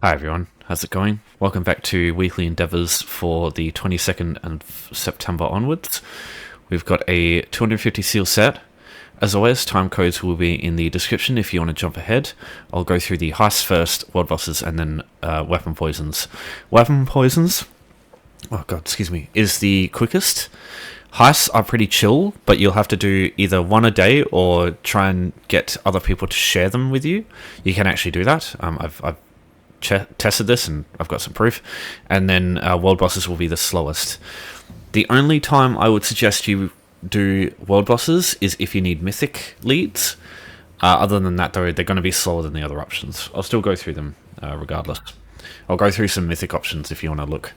Hi everyone, how's it going? Welcome back to weekly endeavours for the 22nd of September onwards. We've got a 250 seal set. As always, time codes will be in the description if you want to jump ahead. I'll go through the heists first, world bosses, and then weapon poisons. Weapon poisons, oh god, excuse me, is the quickest. Heists are pretty chill, but you'll have to do either one a day or try and get other people to share them with you. You can actually do that. I've tested this and I've got some proof. And then world bosses will be the slowest. The only time I would suggest you do world bosses is if you need mythic leads. Other than that, though, they're going to be slower than the other options. I'll still go through them regardless. I'll go through some mythic options if you want to look.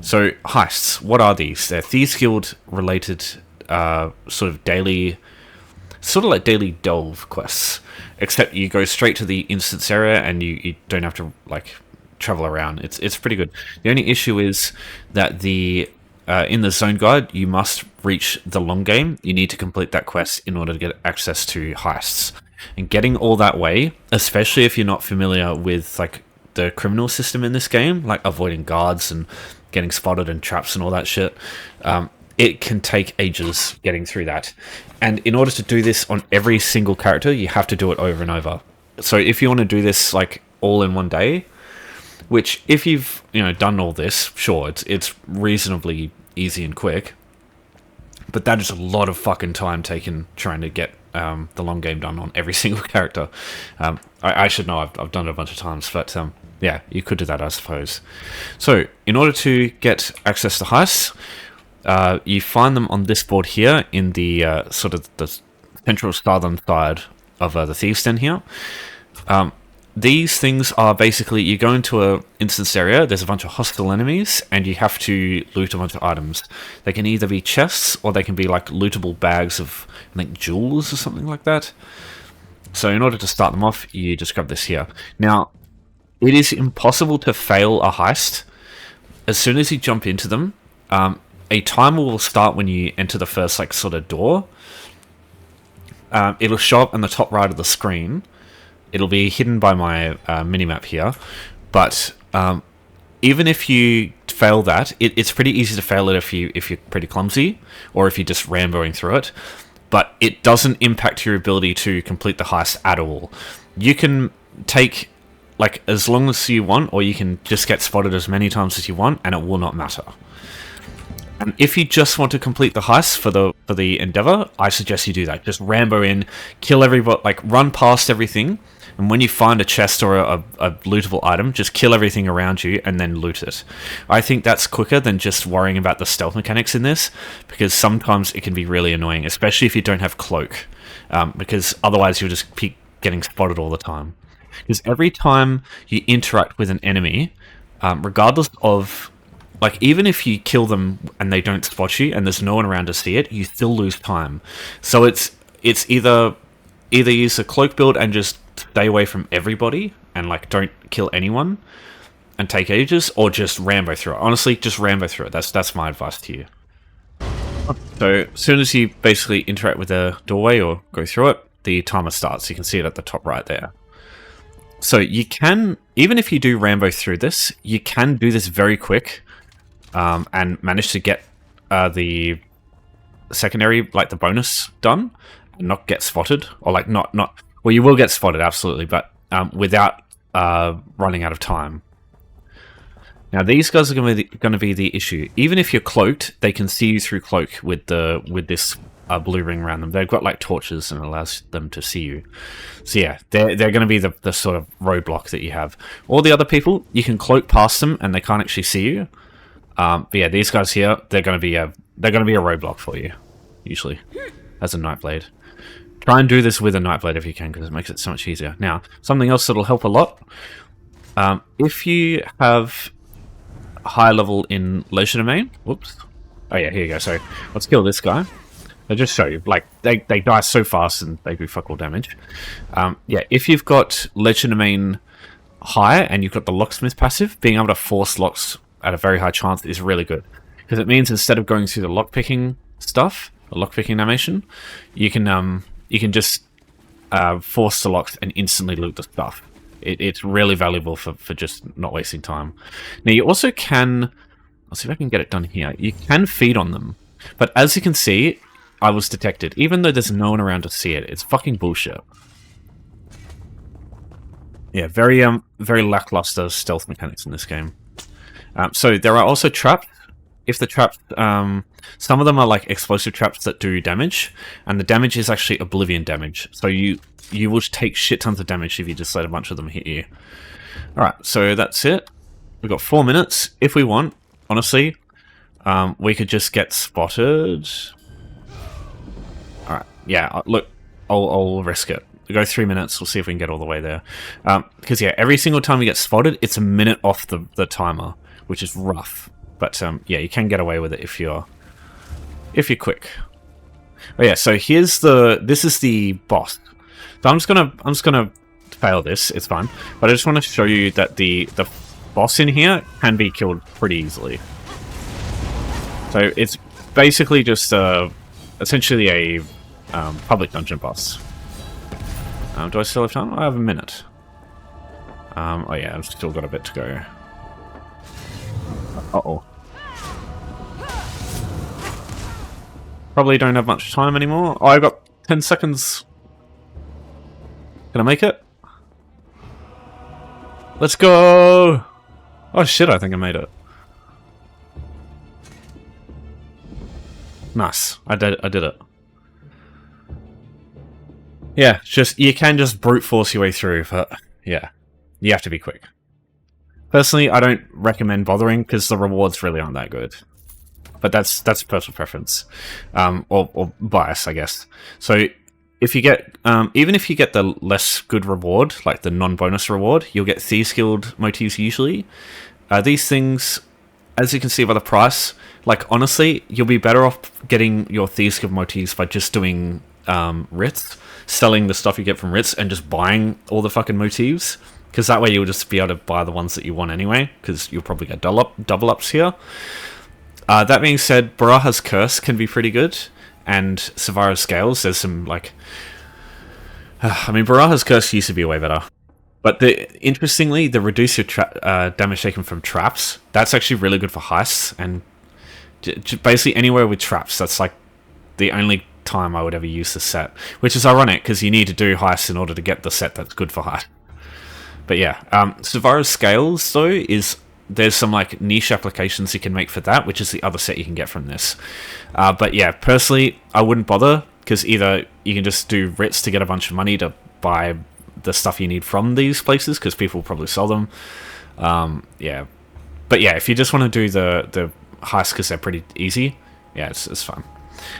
So, heists, what are these? They're Thieves Guild related sort of daily, sort of like daily delve quests, except you go straight to the instance area and you don't have to like travel around. It's pretty good. The only issue is that the in the zone guide you must reach the long game. You need to complete that quest in order to get access to heists. And getting all that way, especially if you're not familiar with like the criminal system in this game, like avoiding guards and getting spotted and traps and all that shit, it can take ages getting through that. And in order to do this on every single character, you have to do it over and over. So if you want to do this like all in one day, which if you've done all this, sure, it's reasonably easy and quick, but that is a lot of fucking time taken trying to get the long game done on every single character. I should know, I've done it a bunch of times, but yeah, you could do that, I suppose. So in order to get access to heists, you find them on this board here in the sort of the central southern side of the Thieves' Den here. These things are basically, you go into a instance area, there's a bunch of hostile enemies, and you have to loot a bunch of items. They can either be chests, or they can be like lootable bags of, I think, jewels or something like that. So in order to start them off, you just grab this here. Now, it is impossible to fail a heist. As soon as you jump into them, a timer will start when you enter the first like sort of door. It'll show up on the top right of the screen. It'll be hidden by my minimap here, but even if you fail that, it's pretty easy to fail it if you're pretty clumsy or if you're just ramboing through it. But it doesn't impact your ability to complete the heist at all. You can take like as long as you want, or you can just get spotted as many times as you want, and it will not matter. And if you just want to complete the heist for the endeavor, I suggest you do that. Just rambo in, kill everybody, like run past everything, and when you find a chest or a lootable item, just kill everything around you and then loot it. I think that's quicker than just worrying about the stealth mechanics in this, because sometimes it can be really annoying, especially if you don't have cloak, because otherwise you'll just keep getting spotted all the time. Because every time you interact with an enemy, regardless of, like, even if you kill them and they don't spot you and there's no one around to see it, you still lose time. So it's either use a cloak build and just stay away from everybody and like don't kill anyone and take ages, or just rambo through it. Honestly, just rambo through it. That's my advice to you. So as soon as you basically interact with the doorway or go through it, the timer starts. You can see it at the top right there. So you can, even if you do rambo through this, you can do this very quick and manage to get the secondary, like the bonus, done and not get spotted, or like not well, you will get spotted, absolutely, but without running out of time. Now these guys are going to be the issue. Even if you're cloaked, they can see you through cloak with this blue ring around them. They've got like torches and it allows them to see you. So yeah, they're going to be the sort of roadblock that you have. All the other people, you can cloak past them and they can't actually see you. But yeah, these guys here, they're going to be a roadblock for you, usually, as a Nightblade. Try and do this with a Nightblade if you can, because it makes it so much easier. Now, something else that'll help a lot, if you have a high level in Leisure Domain, whoops, oh yeah, here you go, so let's kill this guy. I'll just show you, like, they die so fast and they do fuck all damage. Yeah, if you've got Leisure Domain high and you've got the Locksmith passive, being able to force locks at a very high chance is really good, because it means instead of going through the lockpicking stuff, the lockpicking animation, you can just force the locks and instantly loot the stuff. It's really valuable for just not wasting time. Now, you also can... I'll see if I can get it done here. You can feed on them. But as you can see, I was detected. Even though there's no one around to see it. It's fucking bullshit. Yeah, very lackluster stealth mechanics in this game. So there are also traps. If the traps... some of them are like explosive traps that do damage. And the damage is actually oblivion damage. So you will take shit tons of damage if you just let a bunch of them hit you. Alright, so that's it. We've got 4 minutes. If we want, honestly, we could just get spotted. Alright, yeah, look, I'll risk it. We go 3 minutes, we'll see if we can get all the way there. Because, yeah, every single time we get spotted, it's a minute off the timer, which is rough. But, yeah, you can get away with it if you're quick. Oh, yeah, so this is the boss. So I'm just gonna fail this, it's fine. But I just want to show you that the boss in here can be killed pretty easily. So it's basically just essentially a public dungeon boss. Do I still have time? I have a minute. Oh yeah, I've still got a bit to go. Uh-oh. Probably don't have much time anymore. Oh, I've got 10 seconds. Can I make it? Let's go! Oh shit, I think I made it. Nice. I did it. Yeah, you can just brute force your way through, but yeah, you have to be quick. Personally, I don't recommend bothering because the rewards really aren't that good. But that's personal preference, or bias, I guess. So if you get, even if you get the less good reward, like the non-bonus reward, you'll get Thieves Guild motifs usually. These things, as you can see by the price, like honestly, you'll be better off getting your Thieves Guild motifs by just doing writs, selling the stuff you get from writs, and just buying all the fucking motifs. Because that way you'll just be able to buy the ones that you want anyway, because you'll probably get double ups here. That being said, Baraha's Curse can be pretty good, and Savara's Scales, there's some, like... I mean, Baraha's Curse used to be way better. But interestingly, the reduce your damage taken from traps, that's actually really good for heists, and basically anywhere with traps, that's like the only time I would ever use the set. Which is ironic, because you need to do heists in order to get the set that's good for heist. But yeah, Savara's Scales, though, there's some like niche applications you can make for that, which is the other set you can get from this. But yeah, personally, I wouldn't bother, because either you can just do writs to get a bunch of money to buy the stuff you need from these places, because people will probably sell them. Yeah, but yeah, if you just want to do the heists because they're pretty easy, yeah, it's fun.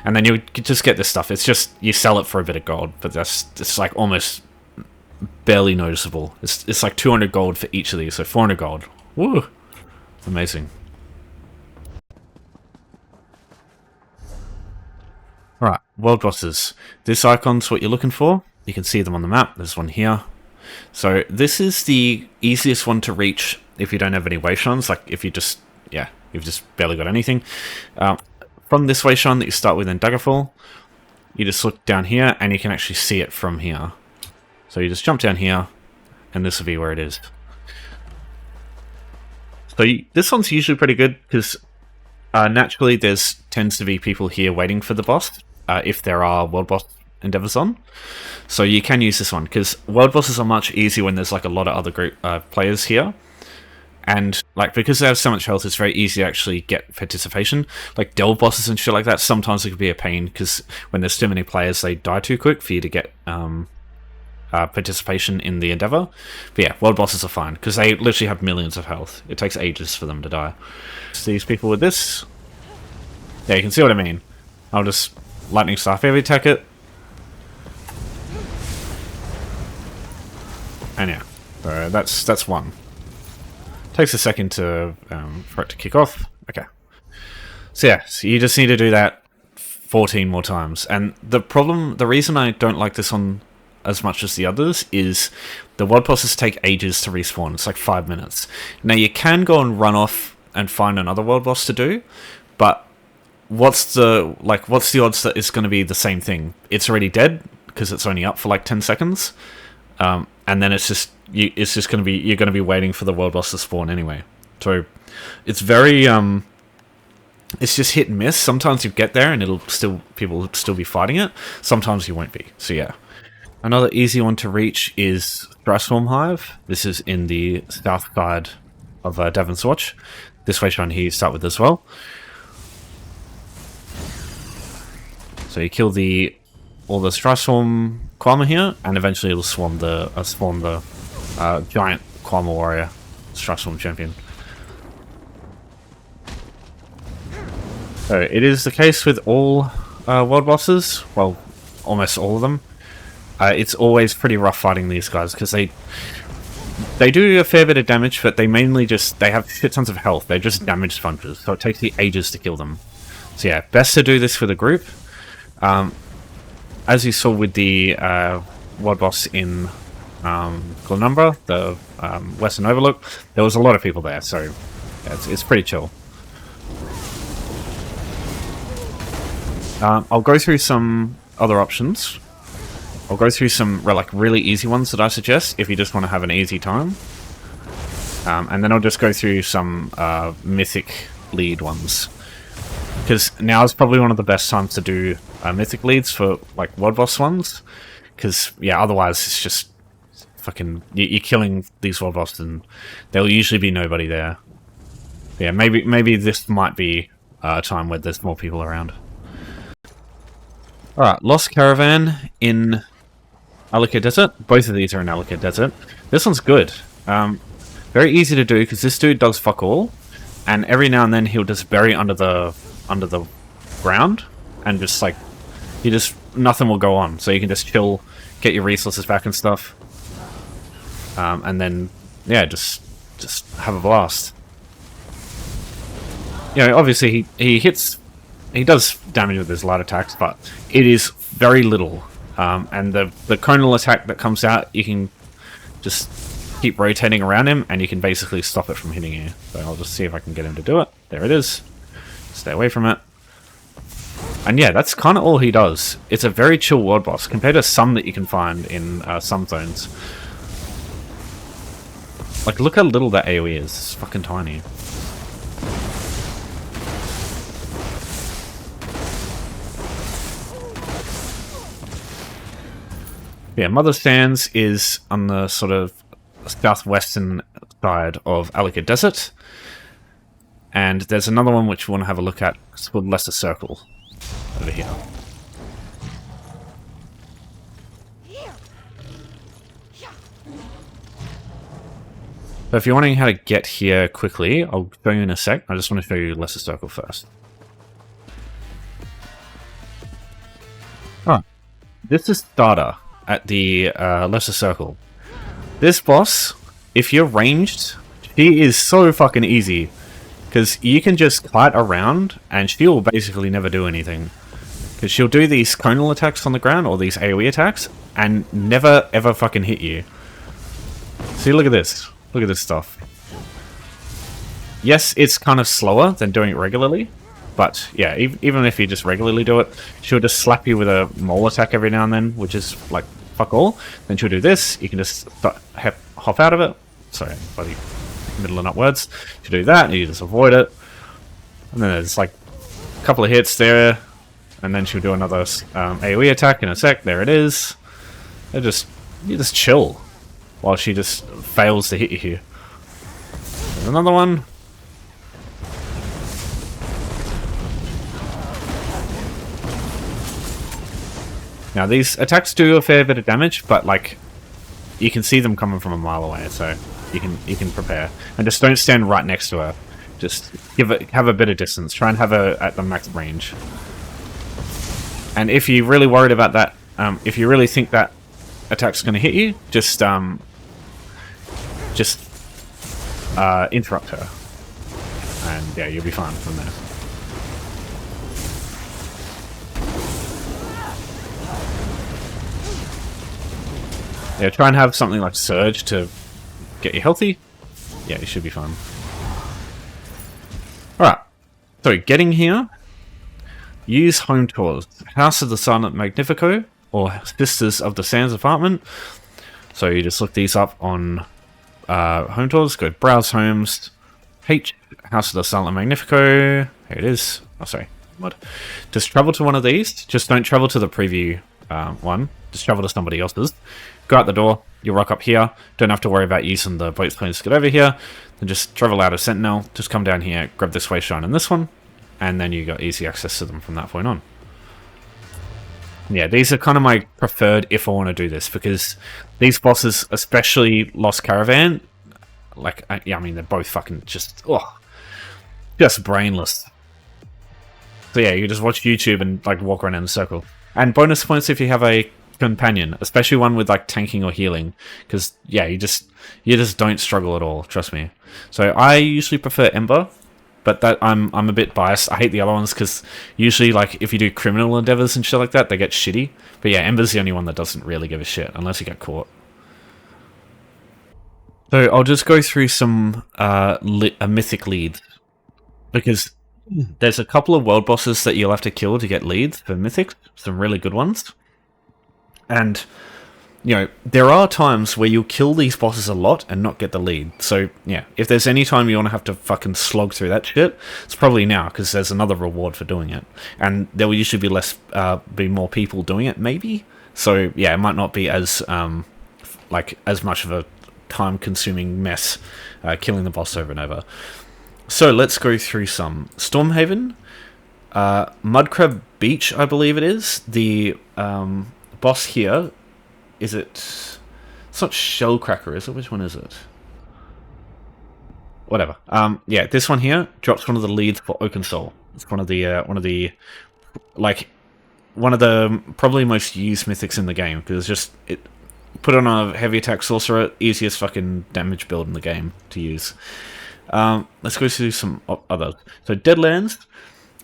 And then you just get this stuff. It's just you sell it for a bit of gold, but it's like almost barely noticeable. It's like 200 gold for each of these, so 400 gold. Woo! Amazing. Alright, world bosses. This icon's what you're looking for. You can see them on the map. There's one here. So this is the easiest one to reach if you don't have any Weishans. Like if you've just barely got anything. From this Weishan that you start with in Daggerfall, you just look down here and you can actually see it from here. So you just jump down here and this will be where it is. So this one's usually pretty good because naturally tends to be people here waiting for the boss if there are world boss endeavors on. So you can use this one because world bosses are much easier when there's like a lot of other group players here. And like because they have so much health, it's very easy to actually get participation. Like delve bosses and shit like that, sometimes it could be a pain because when there's too many players, they die too quick for you to get participation in the endeavor. But yeah, world bosses are fine because they literally have millions of health. It takes ages for them to die. So these people with this, yeah, you can see what I mean. I'll just lightning staff heavy attack it, and yeah, so that's one. Takes a second for it to kick off. Okay, so yeah, so you just need to do that 14 more times. And the reason I don't like this one as much as the others is the world bosses take ages to respawn. It's like 5 minutes. Now you can go and run off and find another world boss to do, but what's the odds that it's going to be the same thing? It's already dead because it's only up for like 10 seconds, and then it's just it's just going to be, you're going to be waiting for the world boss to spawn anyway. So it's very it's just hit and miss. Sometimes you get there and people will still be fighting it. Sometimes you won't be. So yeah. Another easy one to reach is Thrushform Hive. This is in the south side of Devin's Watch. This way down here you start with as well. So you kill all the Thrushform Quama here, and eventually it'll spawn the giant Quama warrior Thrushform champion. So it is the case with all world bosses. Well, almost all of them. It's always pretty rough fighting these guys because they do a fair bit of damage, but they mainly they have shit tons of health. They're just damage sponges, so it takes you ages to kill them. So yeah, best to do this with a group. As you saw with the world boss in Glenumbra, the Western Overlook, there was a lot of people there, so yeah, it's pretty chill. I'll go through some other options. I'll go through some like really easy ones that I suggest if you just want to have an easy time. And then I'll just go through some mythic lead ones. Because now is probably one of the best times to do mythic leads for like world boss ones. Because yeah, otherwise it's just fucking you're killing these world bosses and there'll usually be nobody there. Yeah, maybe this might be a time where there's more people around. Alright, Lost Caravan in Alika Desert. Both of these are in Alika Desert. This one's good. Very easy to do because this dude does fuck all, and every now and then he'll just bury under the ground, and just like nothing will go on. So you can just chill, get your resources back and stuff, and then yeah, just have a blast. You know, obviously he does damage with his light attacks, but it is very little. And the conal attack that comes out, you can just keep rotating around him, and you can basically stop it from hitting you. So I'll just see if I can get him to do it. There it is. Stay away from it. And yeah, that's kind of all he does. It's a very chill world boss, compared to some that you can find in some zones. Like, look how little that AoE is. It's fucking tiny. Yeah, Mother Sands is on the sort of southwestern side of Alika Desert. And there's another one which we want to have a look at. It's called Lesser Circle. Over here. So if you're wondering how to get here quickly, I'll show you in a sec. I just want to show you Lesser Circle first. Oh, this is Starter at the Lesser Circle. This boss, if you're ranged, she is so fucking easy. Because you can just kite around and she will basically never do anything. Because she'll do these conal attacks on the ground, or these AoE attacks, and never ever fucking hit you. See, look at this. Look at this stuff. Yes, it's kind of slower than doing it regularly. But yeah, even if you just regularly do it, she'll just slap you with a mole attack every now and then, which is like fuck all. Then she'll do this. You can just hop out of it. Sorry, bloody middle of nut words. She'll do that, and you just avoid it. And then there's like a couple of hits there, and then she'll do another AoE attack in a sec. There it is. You just chill while she just fails to hit you here. There's another one. Now these attacks do a fair bit of damage, but like you can see them coming from a mile away, so you can prepare. And just don't stand right next to her. Just have a bit of distance. Try and have her at the max range. And if you're really worried about that, if you really think that attack's going to hit you, just interrupt her, and yeah, you'll be fine from there. Yeah, try and have something like Surge to get you healthy. Yeah, you should be fine. Alright, so getting here, use home tours. House of the Silent Magnifico, or Sisters of the Sands apartment. So you just look these up on home tools, go browse homes, House of the Silent Magnifico. Here it is. Oh, sorry. What? Just travel to one of these. Just don't travel to the preview one. Just travel to somebody else's. Go out the door. You'll rock up here. Don't have to worry about using the boat planes to get over here. Then just travel out of Sentinel. Just come down here, grab this way shine and this one, and then you got easy access to them from that point on. Yeah, these are kind of my preferred if I want to do this, because these bosses, especially Lost Caravan, like, yeah, I mean, they're both fucking just brainless. So yeah, you just watch YouTube and like walk around in a circle. And bonus points if you have a companion, especially one with like tanking or healing, because yeah, you just don't struggle at all. Trust me. So I usually prefer Ember, but that I'm a bit biased. I hate the other ones because usually like if you do criminal endeavors and shit like that, they get shitty. But yeah, Ember's the only one that doesn't really give a shit unless you get caught. So I'll just go through some mythic leads, because there's a couple of world bosses that you'll have to kill to get leads for mythics, some really good ones. And, you know, there are times where you'll kill these bosses a lot and not get the lead. So, yeah, if there's any time you want to have to fucking slog through that shit, it's probably now, because there's another reward for doing it. And there will usually be more people doing it, maybe? So, yeah, it might not be as, as much of a time-consuming mess killing the boss over and over. So, let's go through some. Stormhaven, Mudcrab Beach, I believe it is. The, boss here, is it? It's not Shellcracker, is it? Which one is it? Whatever. Yeah, this one here drops one of the leads for Oakensoul. It's one of the probably most used mythics in the game, because it put on a heavy attack sorcerer, easiest fucking damage build in the game to use. Let's go through some others. So Deadlands.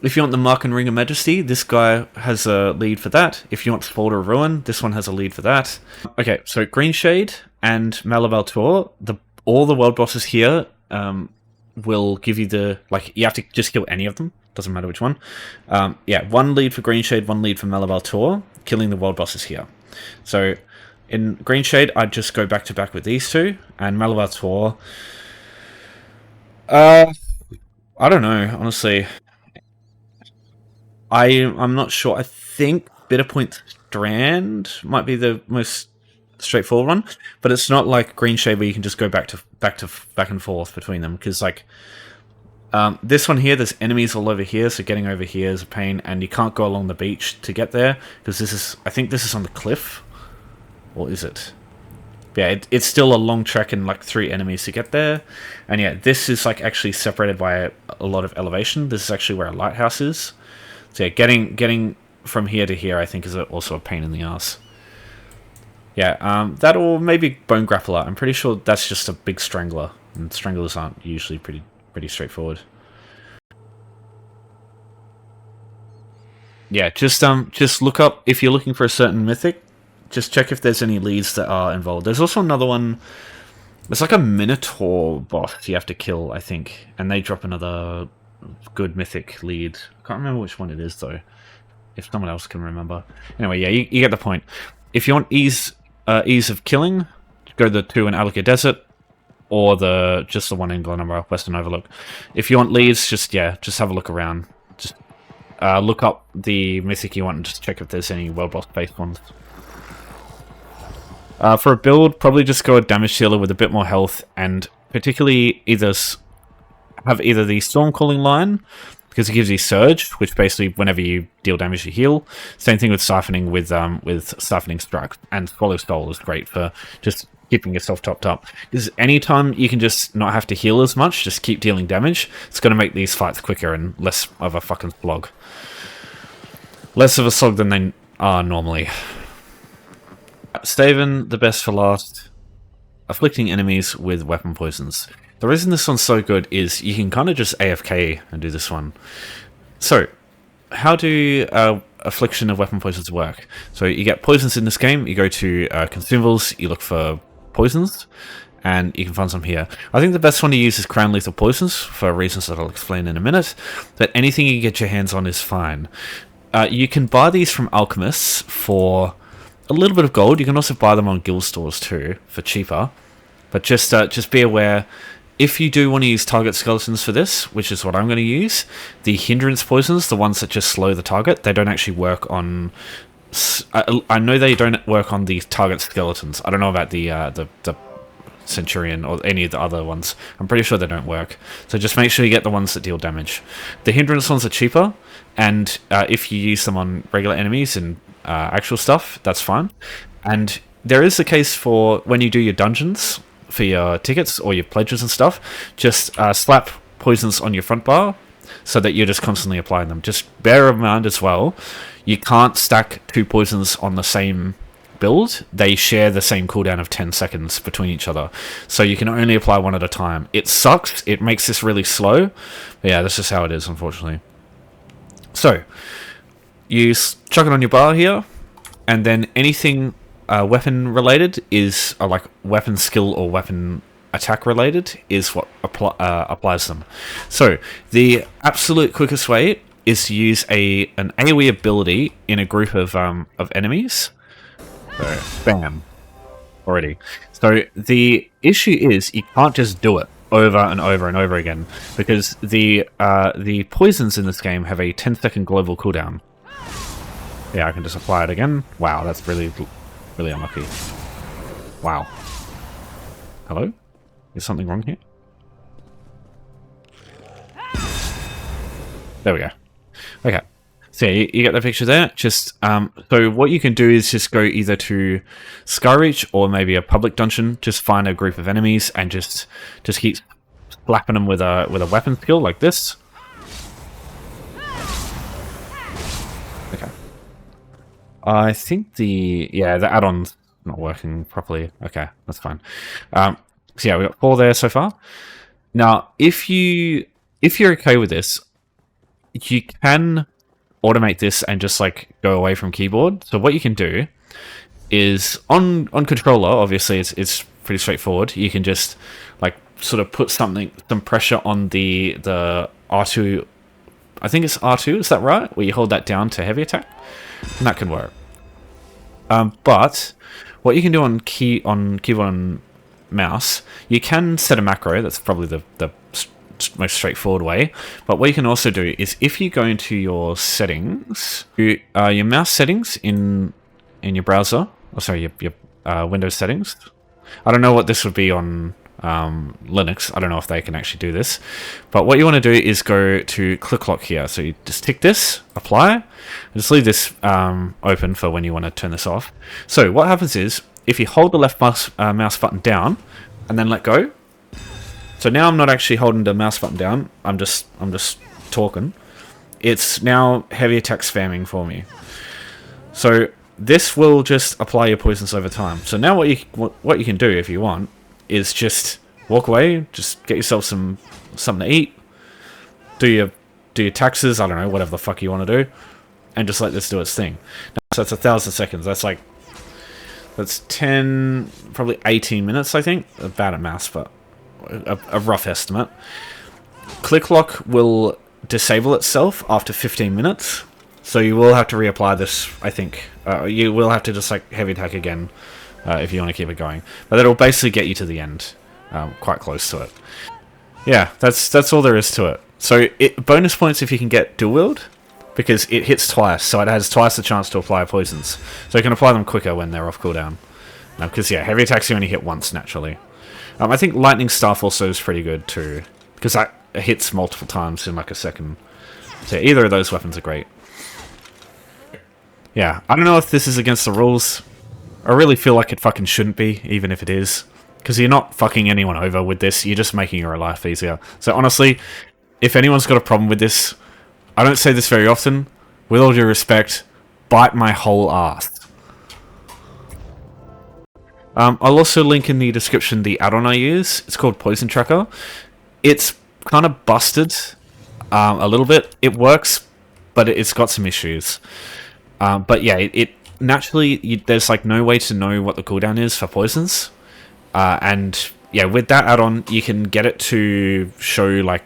If you want the Mark and Ring of Majesty, this guy has a lead for that. If you want Spalter of Ruin, this one has a lead for that. Okay, so Greenshade and Malaval Tor, all the world bosses here will give you you have to just kill any of them. Doesn't matter which one. Yeah, one lead for Greenshade, one lead for Malaval Tor, killing the world bosses here. So in Greenshade, I'd just go back to back with these two, and Malaval Tor, I don't know, honestly. I'm not sure. I think Bitterpoint Strand might be the most straightforward one, but it's not like Greenshade where you can just go back and forth between them, because like this one here, there's enemies all over here, so getting over here is a pain, and you can't go along the beach to get there because I think this is on the cliff, or is it? Yeah, it's still a long trek and like 3 enemies to get there, and yeah, this is like actually separated by a lot of elevation. This is actually where a lighthouse is. So yeah, getting from here to here, I think, is also a pain in the ass. Yeah, that or maybe Bone Grappler. I'm pretty sure that's just a big strangler, and stranglers aren't usually pretty straightforward. Yeah, just look up if you're looking for a certain mythic. Just check if there's any leads that are involved. There's also another one. It's like a Minotaur boss you have to kill, I think, and they drop another good mythic lead. I can't remember which one it is though, if someone else can remember. Anyway, yeah, you get the point. If you want ease of killing, go the 2 in Alaka Desert, or just the one in Glenumbra, Western Overlook. If you want leads, just have a look around. Just look up the mythic you want and just check if there's any world boss based ones. For a build, probably just go a damage dealer with a bit more health, and particularly have either the Storm Calling line, because it gives you Surge, which basically whenever you deal damage you heal. Same thing with Siphoning with Siphoning Strike, and Swallow Soul is great for just keeping yourself topped up. Because anytime you can just not have to heal as much, just keep dealing damage, it's going to make these fights quicker and less of a fucking slog. Less of a slog than they are normally. Staven, the best for last. Afflicting enemies with weapon poisons. The reason this one's so good is you can kind of just AFK and do this one. So, how do affliction of weapon poisons work? So you get poisons in this game, you go to consumables, you look for poisons, and you can find some here. I think the best one to use is Crown Lethal Poisons, for reasons that I'll explain in a minute, but anything you get your hands on is fine. You can buy these from alchemists for a little bit of gold. You can also buy them on guild stores too for cheaper. But just be aware, if you do want to use target skeletons for this, which is what I'm going to use, the hindrance poisons, the ones that just slow the target, they don't actually work on... I know they don't work on the target skeletons. I don't know about the Centurion or any of the other ones. I'm pretty sure they don't work. So just make sure you get the ones that deal damage. The hindrance ones are cheaper, and if you use them on regular enemies and actual stuff, that's fine. And there is a case for when you do your dungeons for your tickets or your pledges and stuff, just slap poisons on your front bar so that you're just constantly applying them. Just bear in mind as well, you can't stack 2 poisons on the same build. They share the same cooldown of 10 seconds between each other, so you can only apply one at a time. It sucks, it makes this really slow, but yeah, that's just how it is, unfortunately. So you chuck it on your bar here, and then anything weapon related is like weapon skill or weapon attack related is what applies them. So the absolute quickest way is to use an AoE ability in a group of enemies. So, bam. Already. So, the issue is you can't just do it over and over and over again, because the poisons in this game have a 10-second global cooldown. Yeah, I can just apply it again. Wow, that's really unlucky. Wow. Hello? Is something wrong here? There we go. Okay. So yeah, you get the picture there. Just so what you can do is just go either to Skyreach or maybe a public dungeon. Just find a group of enemies and just keep slapping them with a weapon skill like this. Okay. I think the add-on's not working properly. Okay, that's fine. So yeah, we got 4 there so far. Now, if you're okay with this, you can automate this and just like go away from keyboard. So what you can do is on controller, obviously it's pretty straightforward. You can just like sort of put some pressure on the R2. I think it's R2, is that right? Where you hold that down to heavy attack, and that can work. But what you can do on keyboard and mouse, you can set a macro. That's probably the most straightforward way. But what you can also do is, if you go into your settings, your mouse settings in your browser, your Windows settings. I don't know what this would be on Linux. I don't know if they can actually do this. But what you want to do is go to click lock here. So you just tick this, apply, and just leave this open for when you want to turn this off. So what happens is, if you hold the left mouse button down and then let go. So now I'm not actually holding the mouse button down. I'm just talking. It's now heavy attack spamming for me. So this will just apply your poisons over time. So now what you can do if you want is just walk away, just get yourself something to eat, do your taxes, I don't know, whatever the fuck you want to do, and just let this do its thing. So that's 1,000 seconds. That's 10, probably 18 minutes, I think. Bad at maths, but a rough estimate. Click lock will disable itself after 15 minutes, so you will have to reapply this, I think. You will have to just like heavy attack again if you want to keep it going. But that'll basically get you to the end, quite close to it. Yeah, that's all there is to it. So bonus points if you can get dual wield, because it hits twice, so it has twice the chance to apply poisons. So you can apply them quicker when they're off cooldown. Because yeah, heavy attacks you only hit once naturally. I think lightning staff also is pretty good too, because that hits multiple times in like a second. So either of those weapons are great. Yeah, I don't know if this is against the rules. I really feel like it fucking shouldn't be, even if it is. Because you're not fucking anyone over with this, you're just making your life easier. So honestly, if anyone's got a problem with this, I don't say this very often, with all due respect, bite my whole ass. I'll also link in the description the add-on I use. It's called Poison Tracker. It's kind of busted a little bit. It works, but it's got some issues. But yeah, it naturally, there's like no way to know what the cooldown is for poisons. And yeah, with that add-on, you can get it to show like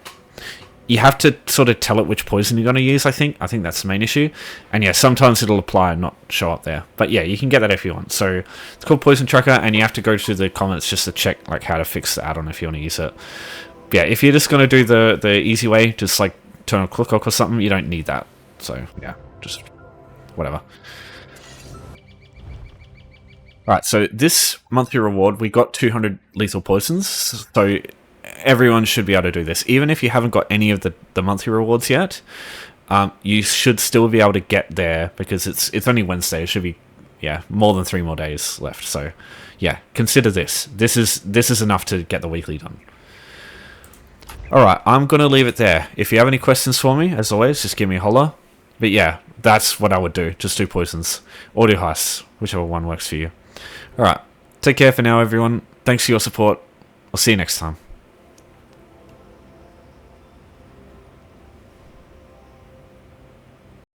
you have to sort of tell it which poison you're going to use, I think. I think that's the main issue. And yeah, sometimes it'll apply and not show up there. But yeah, you can get that if you want. So it's called Poison Tracker, and you have to go to the comments just to check like how to fix the add-on if you want to use it. But yeah, if you're just going to do the easy way, just like turn on Click Off or something, you don't need that. So yeah, just whatever. Alright, so this monthly reward, we got 200 lethal poisons, so everyone should be able to do this. Even if you haven't got any of the monthly rewards yet, you should still be able to get there, because it's only Wednesday. It should be, yeah, more than 3 more days left. So yeah, consider this. This is enough to get the weekly done. Alright, I'm going to leave it there. If you have any questions for me, as always, just give me a holler. But yeah, that's what I would do. Just do poisons. Or do heists, whichever one works for you. Alright, take care for now, everyone. Thanks for your support. I'll see you next time.